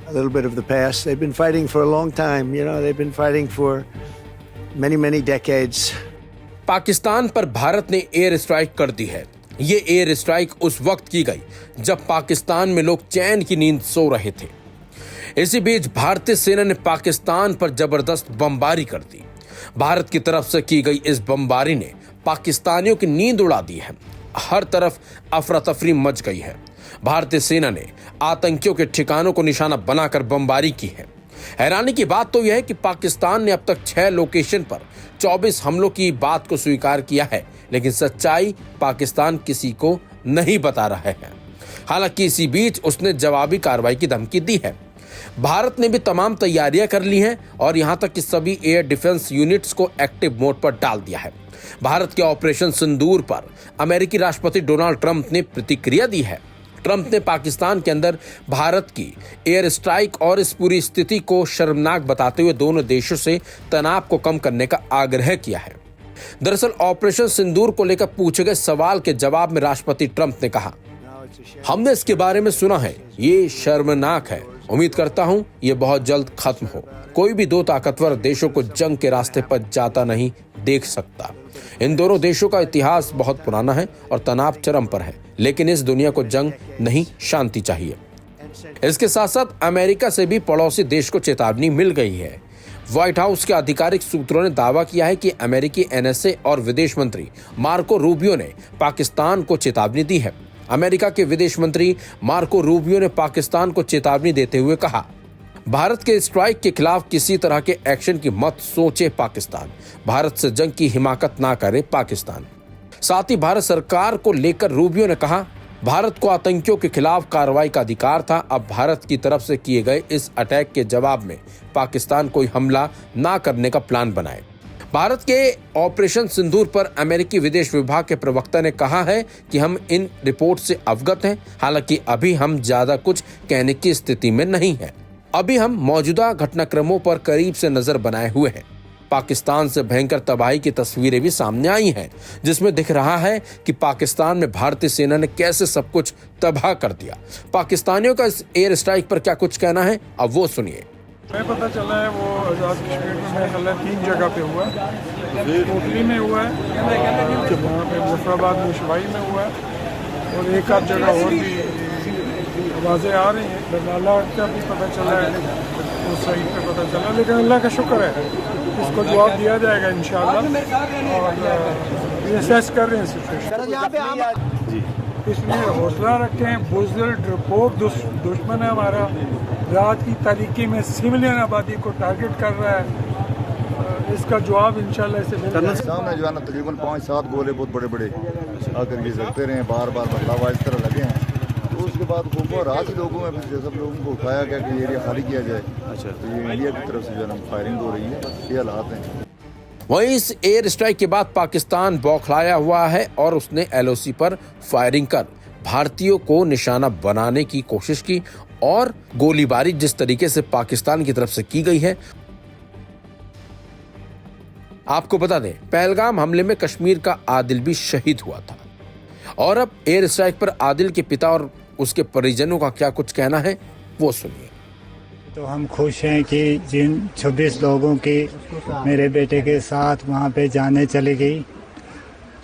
a little bit of the past. They've been fighting for a long time. They've been fighting for many, many decades. Pakistan पर भारत ने air strike कर दी है। ये air strike उस वक्त की गई जब पाकिस्तान में लोग चैन की नींद सो रहे थे। इसी बीच भारतीय सेना ने पाकिस्तान पर जबरदस्त बमबारी कर दी। भारत की तरफ से की गई इस बमबारी ने पाकिस्तानियों की नींद उड़ा दी है। हर तरफ अफरा तफरी मच गई है। भारतीय सेना ने आतंकियों के ठिकानों को निशाना बनाकर बमबारी की है। हैरानी की बात तो यह है कि पाकिस्तान ने अब तक 6 लोकेशन पर 24 हमलों की बात को स्वीकार किया है, लेकिन सच्चाई पाकिस्तान किसी को नहीं बता रहा है। हालांकि इसी बीच उसने जवाबी कार्रवाई की धमकी दी है। भारत ने भी तमाम तैयारियां कर ली हैं और यहां तक कि सभी एयर डिफेंस यूनिट्स को एक्टिव मोड पर डाल दिया है। भारत के ऑपरेशन सिंदूर पर अमेरिकी राष्ट्रपति डोनाल्ड ट्रंप ने प्रतिक्रिया दी है। ट्रंप ने पाकिस्तान के अंदर भारत की एयर स्ट्राइक और इस पूरी स्थिति को शर्मनाक बताते हुए दोनों देशों से तनाव को कम करने का आग्रह किया है। दरअसल ऑपरेशन सिंदूर को लेकर पूछे गए सवाल के जवाब में राष्ट्रपति ट्रंप ने कहा, हमने इसके बारे में सुना है, ये शर्मनाक है। उम्मीद करता हूं ये बहुत जल्द खत्म हो। कोई भी 2 ताकतवर देशों को जंग के रास्ते पर जाता नहीं देख सकता। इन दोनों देशों का इतिहास बहुत पुराना है और तनाव चरम पर है, लेकिन इस दुनिया को जंग नहीं, शांति चाहिए। इसके साथ साथ अमेरिका से भी पड़ोसी देश को चेतावनी मिल गई है। व्हाइट हाउस के आधिकारिक सूत्रों ने दावा किया है कि अमेरिकी एनएसए और विदेश मंत्री मार्को रूबियो ने पाकिस्तान को चेतावनी दी है। अमेरिका के विदेश मंत्री मार्को रूबियो ने पाकिस्तान को चेतावनी देते हुए कहा, भारत के स्ट्राइक के खिलाफ किसी तरह के एक्शन की मत सोचे पाकिस्तान। भारत से जंग की हिमाकत ना करे पाकिस्तान। साथ ही भारत सरकार को लेकर रूबियो ने कहा, भारत को आतंकियों के खिलाफ कार्रवाई का अधिकार था। अब भारत की तरफ से किए गए इस अटैक के जवाब में पाकिस्तान कोई हमला ना करने का प्लान बनाए। भारत के ऑपरेशन सिंदूर पर अमेरिकी विदेश विभाग के प्रवक्ता ने कहा है कि हम इन रिपोर्ट से अवगत हैं। हालांकि अभी हम ज्यादा कुछ कहने की स्थिति में नहीं है। अभी हम मौजूदा घटनाक्रमों पर करीब से नजर बनाए हुए हैं। पाकिस्तान से भयंकर तबाही की तस्वीरें भी सामने आई हैं, जिसमें दिख रहा है कि पाकिस्तान में भारतीय सेना ने कैसे सब कुछ तबाह कर दिया। पाकिस्तानियों का इस एयर स्ट्राइक पर क्या कुछ कहना है, अब वो सुनिए। हमें पता चला है वो आज़ाद कश्मीर में मेरा ख्याल है 3 जगह पे हुआ है। कोटली में हुआ है, वहाँ पे मुजफ्फराबाद में शवाई में हुआ है और एक आध जगह और भी आवाज़ें आ रही हैं। बरनाला का भी पता चला है, उस साइड पे पता चला, लेकिन अल्लाह का शुक्र है इसको जवाब दिया जाएगा इंशाअल्लाह। और ये असेस कर रहे हैं सिचुएशन, इसलिए हौसला रखें। बुज़दिल रिपोर्ट दुश्मन है हमारा, रात की तारीकी में सिविलियन आबादी को टारगेट कर रहा है। इसका जवाब इंशाल्लाह इसे मिलेगा। सामने जो है ना तकरीबन 5-7 गोले बहुत बड़े बड़े आकर ये जलते रहे, बार बार बदलाव इस तरह लगे हैं। तो उसके बाद खूब रात ही लोगों में फिर सब लोगों को उठाया गया कि एरिया खाली किया जाए। अच्छा, तो ये इंडिया की तरफ से जो है फायरिंग हो रही है, ये हालात हैं। वहीं इस एयर स्ट्राइक के बाद पाकिस्तान बौखलाया हुआ है और उसने एलओसी पर फायरिंग कर भारतीयों को निशाना बनाने की कोशिश की और गोलीबारी जिस तरीके से पाकिस्तान की तरफ से की गई है। आपको बता दें, पहलगाम हमले में कश्मीर का आदिल भी शहीद हुआ था और अब एयर स्ट्राइक पर आदिल के पिता और उसके परिजनों का क्या कुछ कहना है, वो सुनिए। तो हम खुश हैं कि जिन 26 लोगों की मेरे बेटे के साथ वहाँ पे जाने चली गई,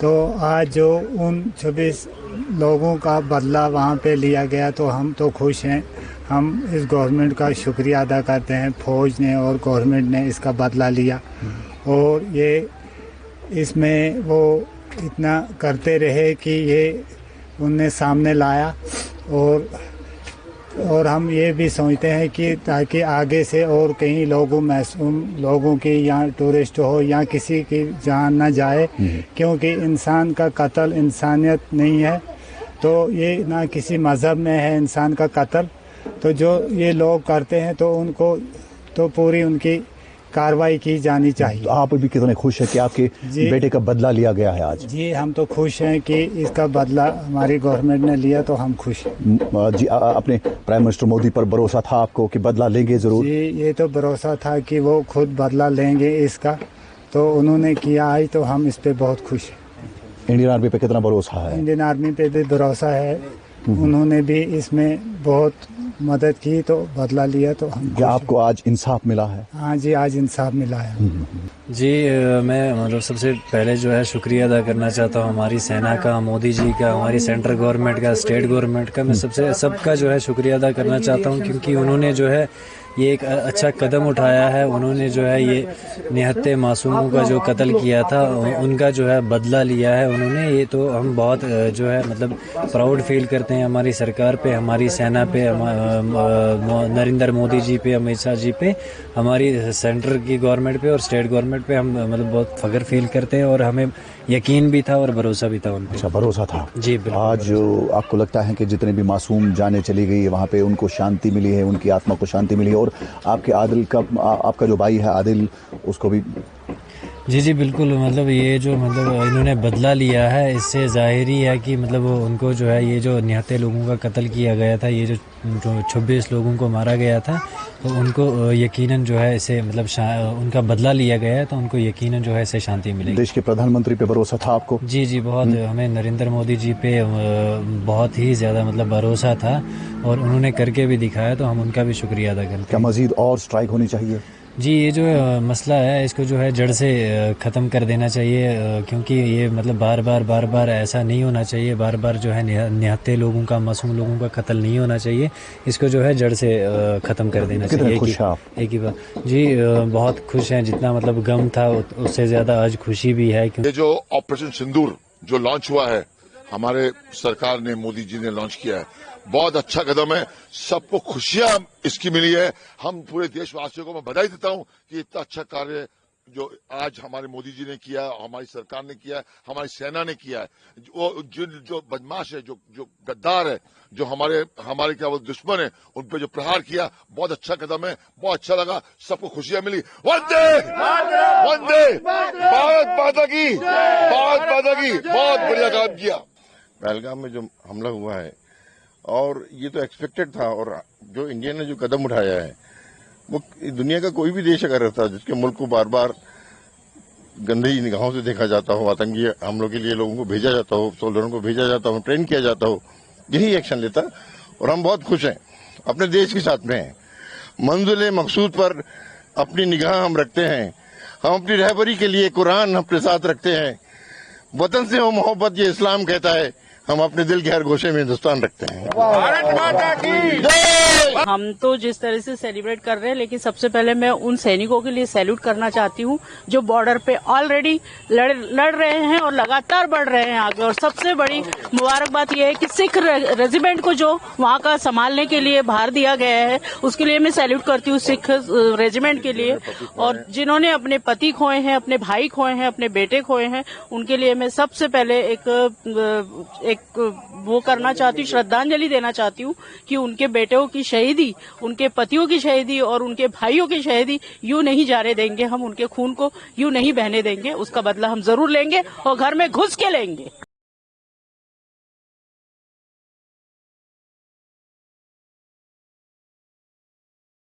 तो आज जो उन 26 लोगों का बदला वहाँ पे लिया गया, तो हम तो खुश हैं। हम इस गवर्नमेंट का शुक्रिया अदा करते हैं, फौज ने और गवर्नमेंट ने इसका बदला लिया और ये इसमें वो इतना करते रहे कि ये उनने सामने लाया। और हम ये भी सोचते हैं कि ताकि आगे से और कहीं मासूम लोगों की या टूरिस्ट हो या किसी की जान ना जाए, क्योंकि इंसान का कत्ल इंसानियत नहीं है। तो ये ना किसी मज़हब में है इंसान का कत्ल, तो जो ये लोग करते हैं तो उनको तो पूरी उनकी कार्रवाई की जानी चाहिए। तो आप भी कितने खुश हैं कि आपके बेटे का बदला लिया गया है आज? जी, हम तो खुश हैं कि इसका बदला हमारी गवर्नमेंट ने लिया, तो हम खुश हैं। जी, अपने प्राइम मिनिस्टर मोदी पर भरोसा था आपको कि बदला लेंगे जरूर? जी, ये तो भरोसा था कि वो खुद बदला लेंगे इसका, तो उन्होंने किया आज, तो हम इस पे बहुत खुश हैं। इंडियन आर्मी पे कितना भरोसा है? इंडियन आर्मी पे भी भरोसा है, उन्होंने भी इसमें बहुत मदद की तो बदला लिया तो हम क्या आपको आज इंसाफ मिला है? हाँ जी, आज इंसाफ मिला है। जी मैं मतलब सबसे पहले जो है शुक्रिया अदा करना चाहता हूँ हमारी सेना का, मोदी जी का, हमारी सेंट्रल गवर्नमेंट का, स्टेट गवर्नमेंट का। मैं सबका जो है शुक्रिया अदा करना चाहता हूँ क्योंकि उन्होंने जो है ये एक अच्छा कदम उठाया है। उन्होंने जो है ये निहत्ते मासूमों का जो कत्ल किया था उनका जो है बदला लिया है उन्होंने। ये तो हम बहुत जो है मतलब प्राउड फील करते हैं हमारी सरकार पे, हमारी सेना पे, नरेंद्र मोदी जी पे, अमित शाह जी पे, हमारी सेंट्रल की गवर्नमेंट पे और स्टेट गवर्नमेंट पे हम मतलब बहुत फख्र फील करते हैं और हमें यकीन भी था और भरोसा भी था उन पे। अच्छा, भरोसा था जी बिल्कुल। आज आपको लगता है कि जितने भी मासूम जाने चली गई वहाँ पे उनको शांति मिली है, उनकी आत्मा को शांति मिली है और आपके आदिल का, आपका जो भाई है आदिल, उसको भी? जी बिल्कुल। मतलब ये जो मतलब इन्होंने बदला लिया है इससे जाहिर ही है कि मतलब उनको जो है ये जो निहत्ते लोगों का कत्ल किया गया था, ये जो 26 लोगों को मारा गया था, तो उनको यकीनन जो है इसे मतलब उनका बदला लिया गया है तो उनको यकीनन जो है इसे शांति मिलेगी। देश के प्रधानमंत्री पे भरोसा था आपको? जी बहुत। हमें नरेंद्र मोदी जी पे बहुत ही ज़्यादा मतलब भरोसा था और उन्होंने करके भी दिखाया तो हम उनका भी शुक्रिया अदा करते हैं। क्या मजीद और स्ट्राइक होनी चाहिए? जी ये जो मसला है इसको जो है जड़ से ख़त्म कर देना चाहिए क्योंकि ये मतलब बार बार ऐसा नहीं होना चाहिए। बार बार जो है निहत्ते लोगों का, मासूम लोगों का कत्ल नहीं होना चाहिए। इसको जो है जड़ से ख़त्म कर देना चाहिए। खुश हैं आप? एक ही बात जी, बहुत खुश हैं। जितना मतलब गम था उससे ज़्यादा आज खुशी भी है। ये जो ऑपरेशन सिंदूर जो लॉन्च हुआ है, हमारे सरकार ने, मोदी जी ने लॉन्च किया है, बहुत अच्छा कदम है। सबको खुशियां इसकी मिली है। हम पूरे देशवासियों को मैं बधाई देता हूं कि इतना अच्छा कार्य जो आज हमारे मोदी जी ने किया, हमारी सरकार ने किया, हमारी सेना ने किया है। वो जो बदमाश है, जो गद्दार है, जो हमारे क्या वो दुश्मन है, उन पे जो प्रहार किया, बहुत अच्छा कदम है। बहुत अच्छा लगा, सबको खुशियां मिली। वंदे वंदे भारत माता की, भारत माता की। बहुत बढ़िया काम किया। पहलगाम में जो हमला हुआ है और ये तो एक्सपेक्टेड था, और जो इंडिया ने जो कदम उठाया है वो दुनिया का कोई भी देश अगर रहता जिसके मुल्क को बार बार गंदी निगाहों से देखा जाता हो, आतंकी हमलों के लिए लोगों को भेजा जाता हो, सोल्जरों को भेजा जाता हो, ट्रेन किया जाता हो, यही एक्शन लेता। और हम बहुत खुश हैं, अपने देश के साथ में हैं। मंजिल मकसूद पर अपनी निगाह हम रखते हैं। हम अपनी रहबरी के लिए कुरान अपने साथ रखते हैं। वतन से हो मोहब्बत ये इस्लाम कहता है। हम अपने दिल के हर गोशे में हिंदुस्तान रखते हैं। भारत माता की। हम तो जिस तरह से सेलिब्रेट कर रहे हैं, लेकिन सबसे पहले मैं उन सैनिकों के लिए सैल्यूट करना चाहती हूँ जो बॉर्डर पे ऑलरेडी लड़ रहे हैं और लगातार बढ़ रहे हैं आगे। और सबसे बड़ी मुबारकबाद यह है कि सिख रेजिमेंट को जो वहाँ का संभालने के लिए भार दिया गया है, उसके लिए मैं सैल्यूट करती हूँ सिख रेजिमेंट के लिए। और जिन्होंने अपने पति खोए हैं, अपने भाई खोए हैं, अपने बेटे खोए हैं, उनके लिए मैं सबसे पहले एक वो करना चाहती हूँ, श्रद्धांजलि देना चाहती हूँ कि उनके बेटों की शहीदी, उनके पतियों की शहीदी और उनके भाइयों की शहीदी यूं नहीं जाने देंगे। हम उनके खून को यूं नहीं बहने देंगे। उसका बदला हम जरूर लेंगे और घर में घुस के लेंगे।